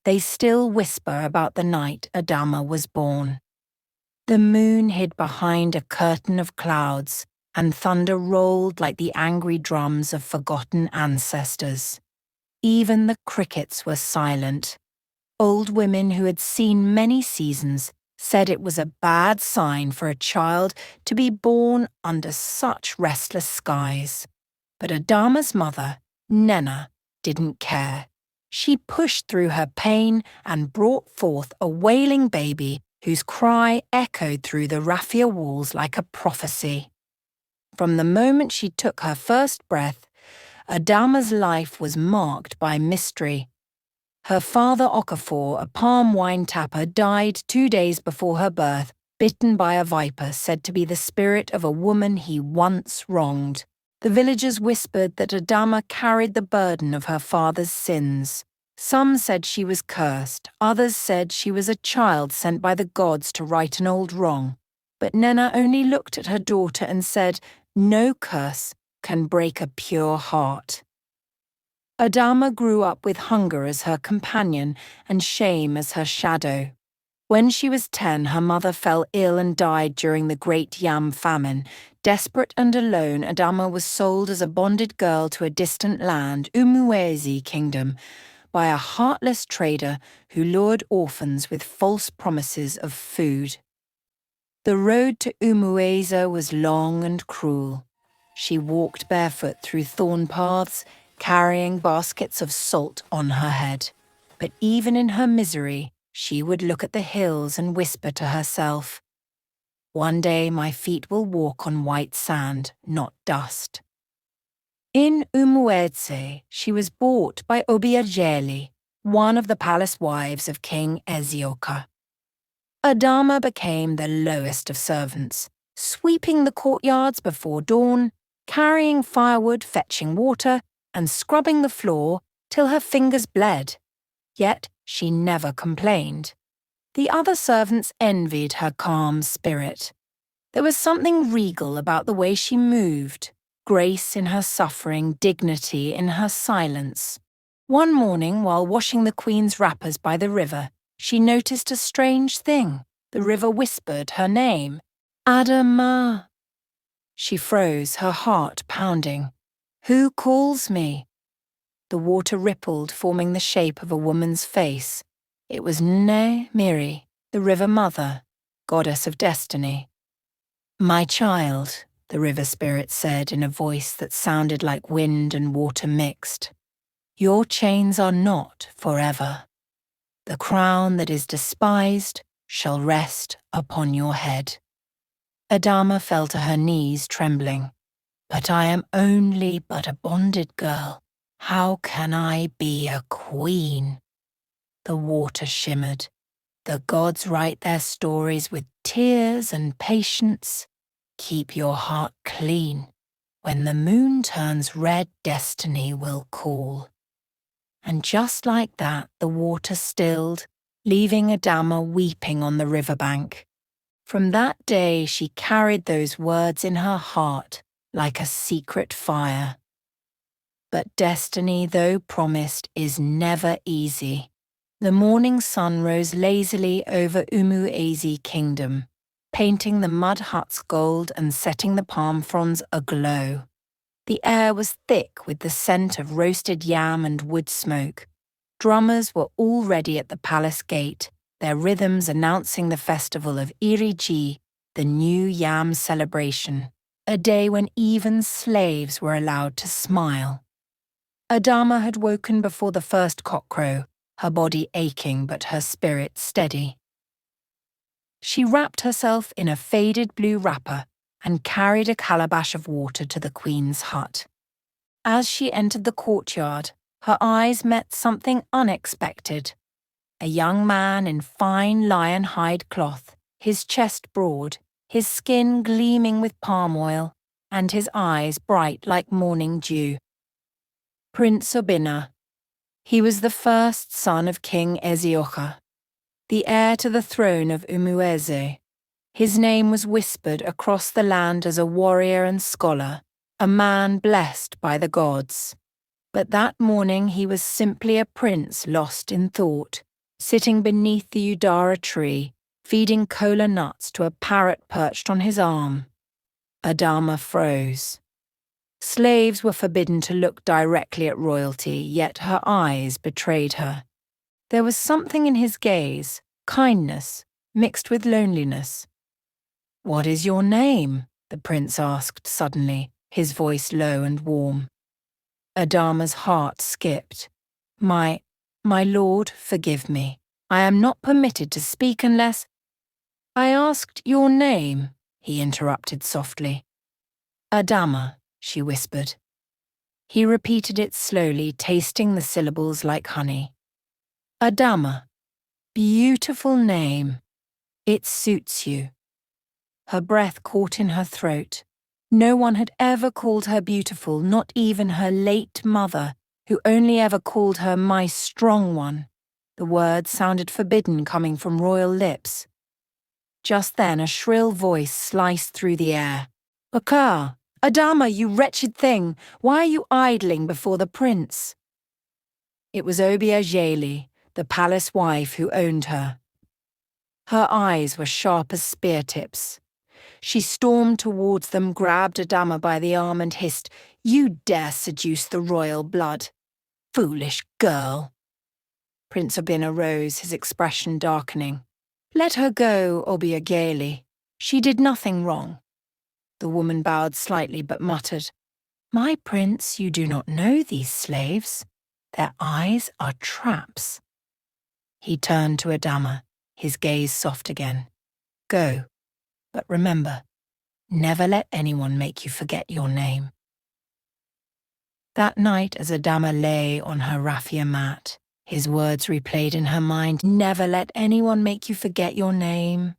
they still whisper about the night Adhama was born. The moon hid behind a curtain of clouds, and thunder rolled like the angry drums of forgotten ancestors. Even the crickets were silent. Old women who had seen many seasons said it was a bad sign for a child to be born under such restless skies. But Adhama's mother, Nena, didn't care. She pushed through her pain and brought forth a wailing baby whose cry echoed through the raffia walls like a prophecy. From the moment she took her first breath, Adhama's life was marked by mystery. Her father Okafor, a palm wine tapper, died 2 days before her birth, bitten by a viper said to be the spirit of a woman he once wronged. The villagers whispered that Adhama carried the burden of her father's sins. Some said she was cursed, others said she was a child sent by the gods to right an old wrong. But Nena only looked at her daughter and said, "No curse can break a pure heart." Adhama grew up with hunger as her companion and shame as her shadow. When she was 10, her mother fell ill and died during the Great Yam famine. Desperate and alone, Adhama was sold as a bonded girl to a distant land, Umuezi Kingdom, by a heartless trader who lured orphans with false promises of food. The road to Umueza was long and cruel. She walked barefoot through thorn paths, carrying baskets of salt on her head. But even in her misery, she would look at the hills and whisper to herself, "One day my feet will walk on white sand, not dust." In Umueze, she was bought by Obiageli, one of the palace wives of King Ezioka. Adhama became the lowest of servants, sweeping the courtyards before dawn, carrying firewood, fetching water, and scrubbing the floor till her fingers bled. Yet she never complained. The other servants envied her calm spirit. There was something regal about the way she moved, grace in her suffering, dignity in her silence. One morning, while washing the queen's wrappers by the river, she noticed a strange thing. The river whispered her name, Adhama. She froze, her heart pounding. "Who calls me?" The water rippled, forming the shape of a woman's face. It was Ne Miri, the river mother, goddess of destiny. "My child," the river spirit said in a voice that sounded like wind and water mixed, "your chains are not forever. The crown that is despised shall rest upon your head." Adhama fell to her knees, trembling. "But I am only but a bonded girl. How can I be a queen?" The water shimmered. "The gods write their stories with tears and patience. Keep your heart clean. When the moon turns red, destiny will call." And just like that, the water stilled, leaving Adhama weeping on the riverbank. From that day, she carried those words in her heart like a secret fire. But destiny, though promised, is never easy. The morning sun rose lazily over Umuezi Kingdom, painting the mud huts gold and setting the palm fronds aglow. The air was thick with the scent of roasted yam and wood smoke. Drummers were already at the palace gate, their rhythms announcing the festival of Iriji, the new yam celebration, a day when even slaves were allowed to smile. Adhama had woken before the first cockcrow, her body aching but her spirit steady. She wrapped herself in a faded blue wrapper and carried a calabash of water to the queen's hut. As she entered the courtyard, her eyes met something unexpected. A young man in fine lion hide cloth, his chest broad, his skin gleaming with palm oil, and his eyes bright like morning dew. Prince Obinna. He was the first son of King Ezioka, the heir to the throne of Umueze. His name was whispered across the land as a warrior and scholar, a man blessed by the gods. But that morning he was simply a prince lost in thought. sitting beneath the Udara tree, feeding kola nuts to a parrot perched on his arm. Adhama froze. Slaves were forbidden to look directly at royalty, yet her eyes betrayed her. There was something in his gaze, kindness, mixed with loneliness. "What is your name?" the prince asked suddenly, his voice low and warm. Adama's heart skipped. My lord, forgive me. I am not permitted to speak unless—" "I asked your name," he interrupted softly. "Adhama," she whispered. He repeated it slowly, tasting the syllables like honey. "Adhama. Beautiful name. It suits you." Her breath caught in her throat. No one had ever called her beautiful, not even her late mother, who only ever called her my strong one. The word sounded forbidden coming from royal lips. Just then a shrill voice sliced through the air. "Oka! Adhama, you wretched thing! Why are you idling before the prince?" It was Obiageli, the palace wife who owned her. Her eyes were sharp as spear tips. She stormed towards them, grabbed Adhama by the arm and hissed, "You dare seduce the royal blood! Foolish girl!" Prince Obin arose, his expression darkening. "Let her go, Obiageli. She did nothing wrong." The woman bowed slightly but muttered, "My prince, you do not know these slaves. Their eyes are traps." He turned to Adhama, his gaze soft again. "Go, but remember, never let anyone make you forget your name." That night, as Adhama lay on her raffia mat, his words replayed in her mind, "Never let anyone make you forget your name."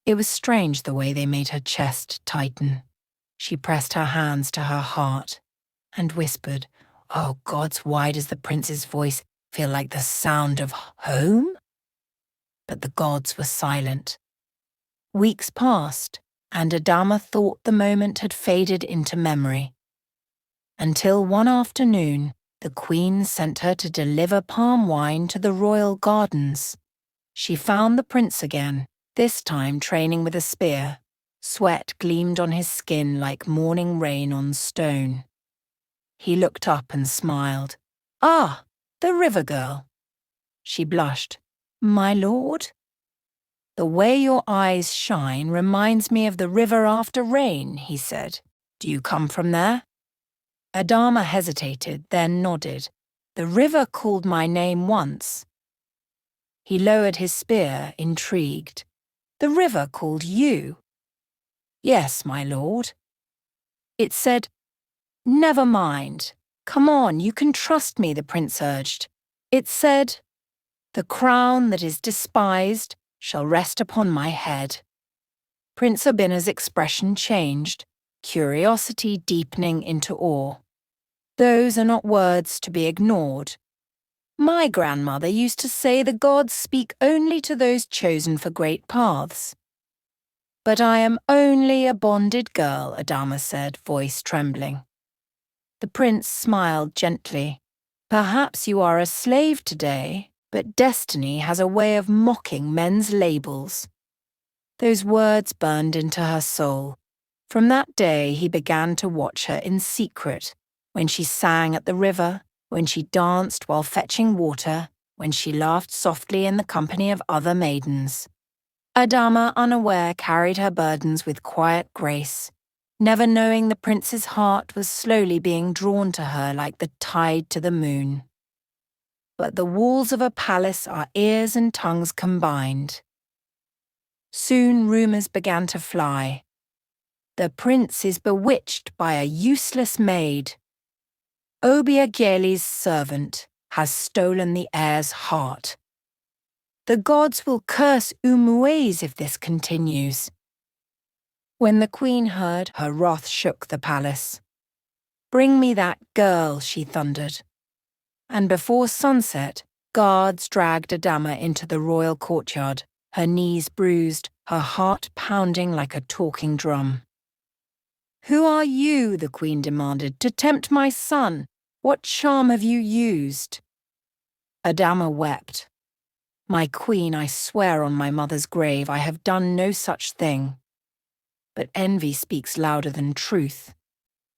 It was strange the way they made her chest tighten. She pressed her hands to her heart and whispered, "Oh gods, why does the prince's voice feel like the sound of home?" But the gods were silent. Weeks passed, and Adhama thought the moment had faded into memory. Until one afternoon, the queen sent her to deliver palm wine to the royal gardens. She found the prince again, this time training with a spear. Sweat gleamed on his skin like morning rain on stone. He looked up and smiled. "Ah, the river girl." She blushed. "My lord?" "The way your eyes shine reminds me of the river after rain," he said. "Do you come from there?" Adhama hesitated, then nodded. "The river called my name once." He lowered his spear, intrigued. "The river called you?" "Yes, my lord." It said, "Never mind. Come on, you can trust me," the prince urged. It said, "The crown that is despised shall rest upon my head." Prince Obina's expression changed, curiosity deepening into awe. "Those are not words to be ignored. My grandmother used to say the gods speak only to those chosen for great paths." "But I am only a bonded girl," Adhama said, voice trembling. The prince smiled gently. "Perhaps you are a slave today, but destiny has a way of mocking men's labels." Those words burned into her soul. From that day, he began to watch her in secret, when she sang at the river, when she danced while fetching water, when she laughed softly in the company of other maidens. Adhama, unaware, carried her burdens with quiet grace, never knowing the prince's heart was slowly being drawn to her like the tide to the moon. But the walls of a palace are ears and tongues combined. Soon rumors began to fly. The prince is bewitched by a useless maid. Obiageli's servant has stolen the heir's heart. The gods will curse Umuez if this continues. When the queen heard, her wrath shook the palace. "Bring me that girl," she thundered. And before sunset, guards dragged Adhama into the royal courtyard, her knees bruised, her heart pounding like a talking drum. "Who are you," the queen demanded, "to tempt my son? What charm have you used?" Adhama wept. My queen, I swear on my mother's grave, I have done no such thing. But envy speaks louder than truth.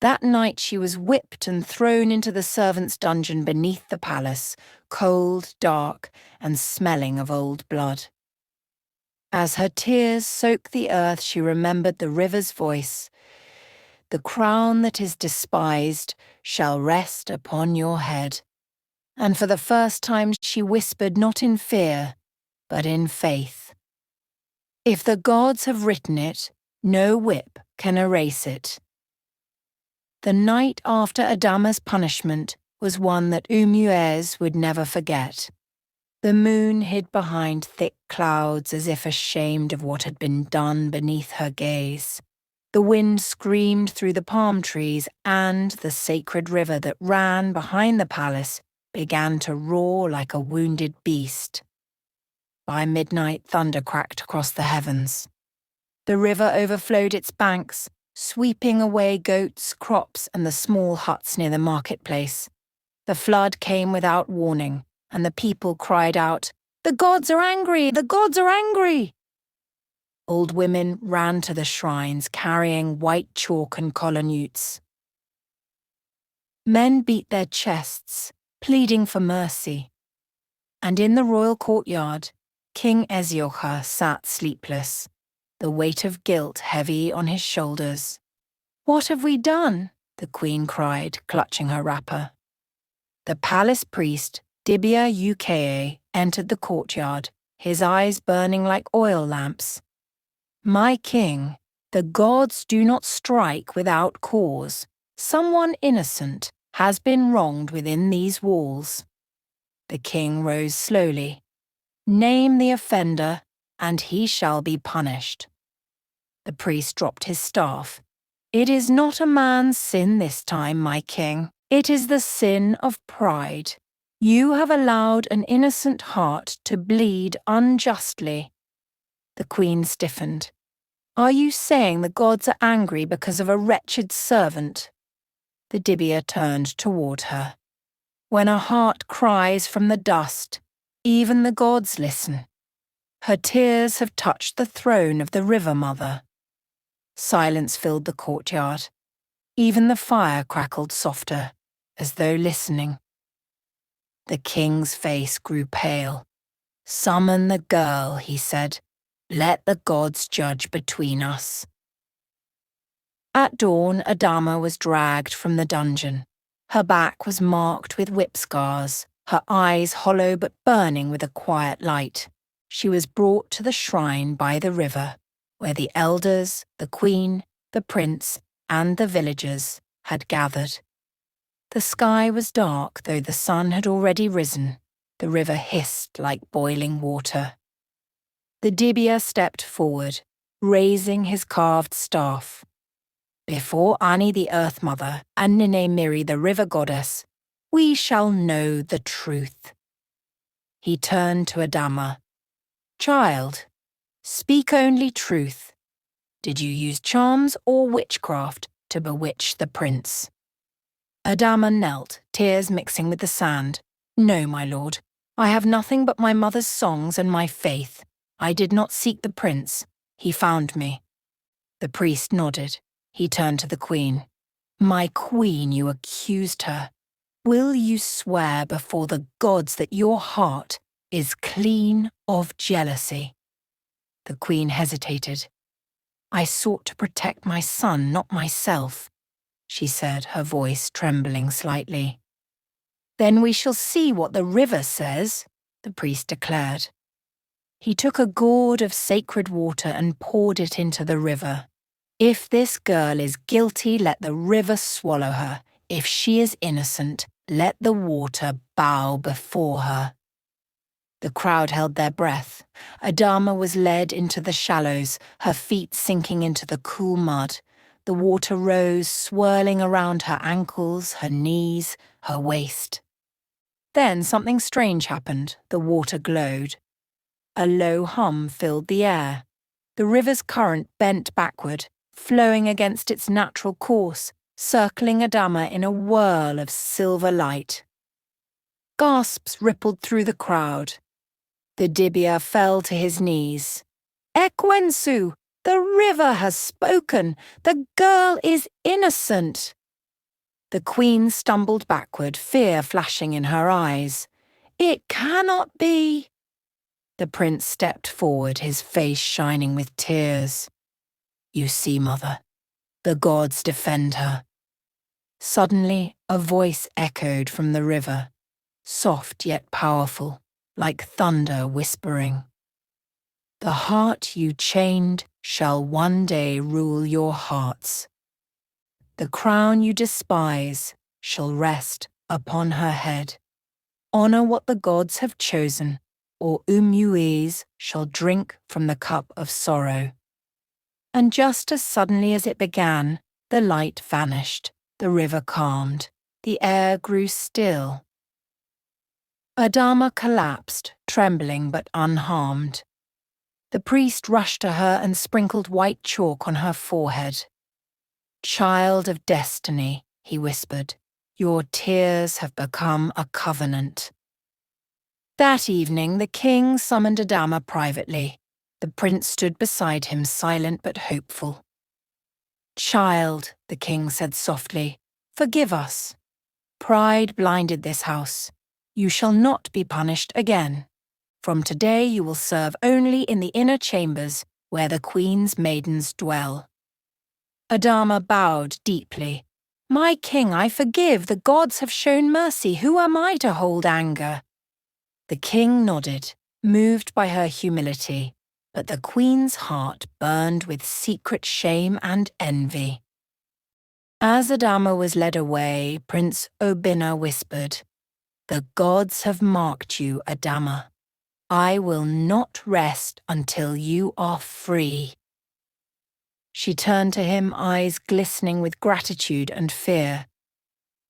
That night she was whipped and thrown into the servants' dungeon beneath the palace, cold, dark, and smelling of old blood. As her tears soaked the earth, she remembered the river's voice. The crown that is despised shall rest upon your head. And for the first time she whispered not in fear, but in faith. If the gods have written it, no whip can erase it. The night after Adhama's punishment was one that Umuez would never forget. The moon hid behind thick clouds as if ashamed of what had been done beneath her gaze. The wind screamed through the palm trees, and the sacred river that ran behind the palace began to roar like a wounded beast. By midnight, thunder cracked across the heavens. The river overflowed its banks, sweeping away goats, crops, and the small huts near the marketplace. The flood came without warning, and the people cried out, "The gods are angry! The gods are angry!" Old women ran to the shrines carrying white chalk and colonnutes. Men beat their chests, pleading for mercy. And in the royal courtyard, King Eziocha sat sleepless, the weight of guilt heavy on his shoulders. "What have we done?" the queen cried, clutching her wrapper. The palace priest, Dibia Uka, entered the courtyard, his eyes burning like oil lamps. "My king, the gods do not strike without cause. Someone innocent has been wronged within these walls." The king rose slowly. "Name the offender, and he shall be punished." The priest dropped his staff. "It is not a man's sin this time, my king. It is the sin of pride. You have allowed an innocent heart to bleed unjustly." The queen stiffened. "Are you saying the gods are angry because of a wretched servant?" The dibia turned toward her. "When a heart cries from the dust, even the gods listen. Her tears have touched the throne of the River Mother." Silence filled the courtyard. Even the fire crackled softer, as though listening. The king's face grew pale. "Summon the girl," he said. "Let the gods judge between us." At dawn, Adhama was dragged from the dungeon. Her back was marked with whip scars, her eyes hollow but burning with a quiet light. She was brought to the shrine by the river, where the elders, the queen, the prince, and the villagers had gathered. The sky was dark, though the sun had already risen. The river hissed like boiling water. The dibia stepped forward, raising his carved staff. "Before Ani the Earth Mother and Nene Miri the River Goddess, we shall know the truth." He turned to Adhama. "Child, speak only truth. Did you use charms or witchcraft to bewitch the prince?" Adhama knelt, tears mixing with the sand. "No, my lord. I have nothing but my mother's songs and my faith. I did not seek the prince. He found me." The priest nodded. He turned to the queen. "My queen, you accused her. Will you swear before the gods that your heart is clean of jealousy?" The queen hesitated. "I sought to protect my son, not myself," she said, her voice trembling slightly. "Then we shall see what the river says," the priest declared. He took a gourd of sacred water and poured it into the river. "If this girl is guilty, let the river swallow her. If she is innocent, let the water bow before her." The crowd held their breath. Adhama was led into the shallows, her feet sinking into the cool mud. The water rose, swirling around her ankles, her knees, her waist. Then something strange happened. The water glowed. A low hum filled the air. The river's current bent backward, flowing against its natural course, circling Adhama in a whirl of silver light. Gasps rippled through the crowd. The dibia fell to his knees. Ekwensu, the river has spoken. The girl is innocent. The queen stumbled backward, fear flashing in her eyes. It cannot be. The prince stepped forward, his face shining with tears. You see, mother, the gods defend her. Suddenly, a voice echoed from the river, soft yet powerful, like thunder whispering. The heart you chained shall one day rule your hearts. The crown you despise shall rest upon her head. Honor what the gods have chosen, or Umues shall drink from the cup of sorrow. And just as suddenly as it began, the light vanished, the river calmed, the air grew still. Adhama collapsed, trembling but unharmed. The priest rushed to her and sprinkled white chalk on her forehead. Child of destiny, he whispered, your tears have become a covenant. That evening, the king summoned Adhama privately. The prince stood beside him, silent but hopeful. Child, the king said softly, forgive us. Pride blinded this house. You shall not be punished again. From today you will serve only in the inner chambers where the queen's maidens dwell. Adhama bowed deeply. My king, I forgive. The gods have shown mercy. Who am I to hold anger? The king nodded, moved by her humility, but the queen's heart burned with secret shame and envy. As Adhama was led away, Prince Obinna whispered, The gods have marked you, Adhama. I will not rest until you are free. She turned to him, eyes glistening with gratitude and fear.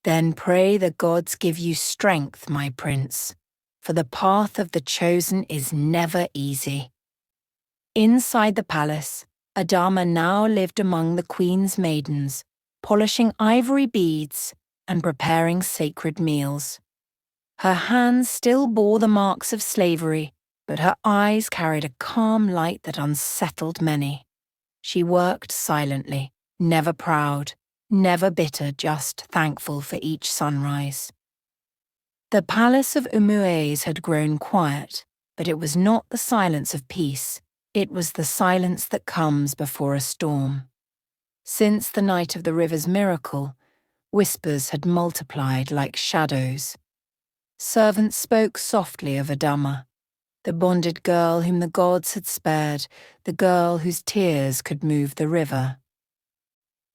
Then pray the gods give you strength, my prince, for the path of the chosen is never easy. Inside the palace, Adhama now lived among the queen's maidens, polishing ivory beads and preparing sacred meals. Her hands still bore the marks of slavery, but her eyes carried a calm light that unsettled many. She worked silently, never proud, never bitter, just thankful for each sunrise. The palace of Umues had grown quiet, but it was not the silence of peace. It was the silence that comes before a storm. Since the night of the river's miracle, whispers had multiplied like shadows. Servants spoke softly of Adhama, the bonded girl whom the gods had spared, the girl whose tears could move the river.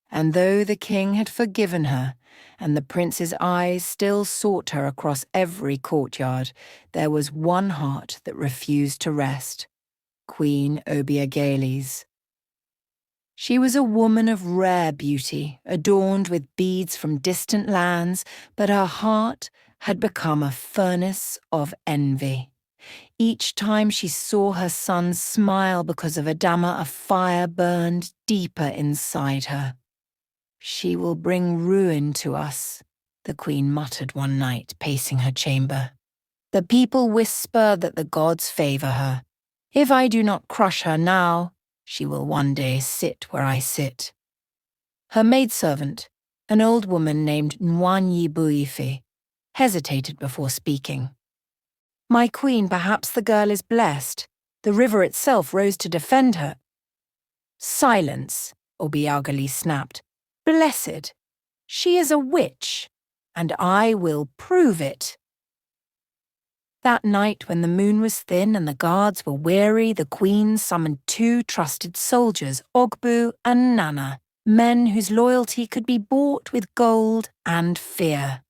And though the king had forgiven her, and the prince's eyes still sought her across every courtyard, there was one heart that refused to rest, Queen Obiageli's. She was a woman of rare beauty, adorned with beads from distant lands, but her heart had become a furnace of envy. Each time she saw her son smile because of Adhama, a fire burned deeper inside her. She will bring ruin to us, the queen muttered one night, pacing her chamber. The people whisper that the gods favor her. If I do not crush her now, she will one day sit where I sit. Her maidservant, an old woman named Nwanyi Buife, hesitated before speaking. My queen, perhaps the girl is blessed. The river itself rose to defend her. Silence, Obiageli snapped. Blessed. She is a witch, and I will prove it. That night, when the moon was thin and the guards were weary, the queen summoned 2 trusted soldiers, Ogbu and Nana, men whose loyalty could be bought with gold and fear.